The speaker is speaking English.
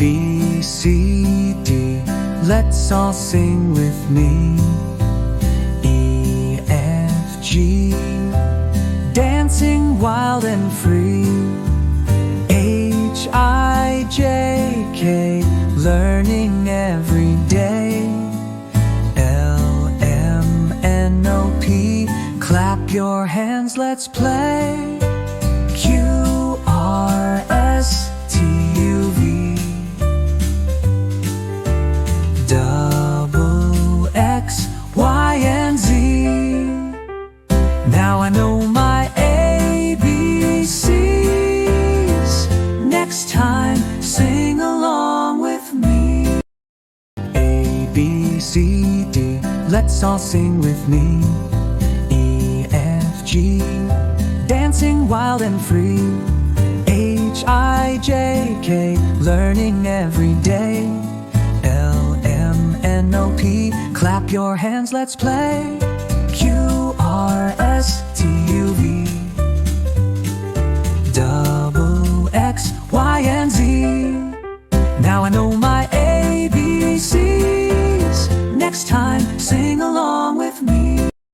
B, C, D, let's all sing with me. E, F, G, dancing wild and free. H, I, J, K, learning every day. L, M, N, O, P, clap your hands, let's play. Q, R, S, T, U, V, double X, Y, and Z. Now I know my ABCs. Next time, sing along with me. A, B, C, D, let's all sing with me. E, F, G, dancing wild and free. H, I, J, K, learning every day. L, M, N, O, P, clap your hands, let's play. Q, R, S, T, U, V, double X, Y, and Z. Now I know my ABCs. Next time, sing along with me.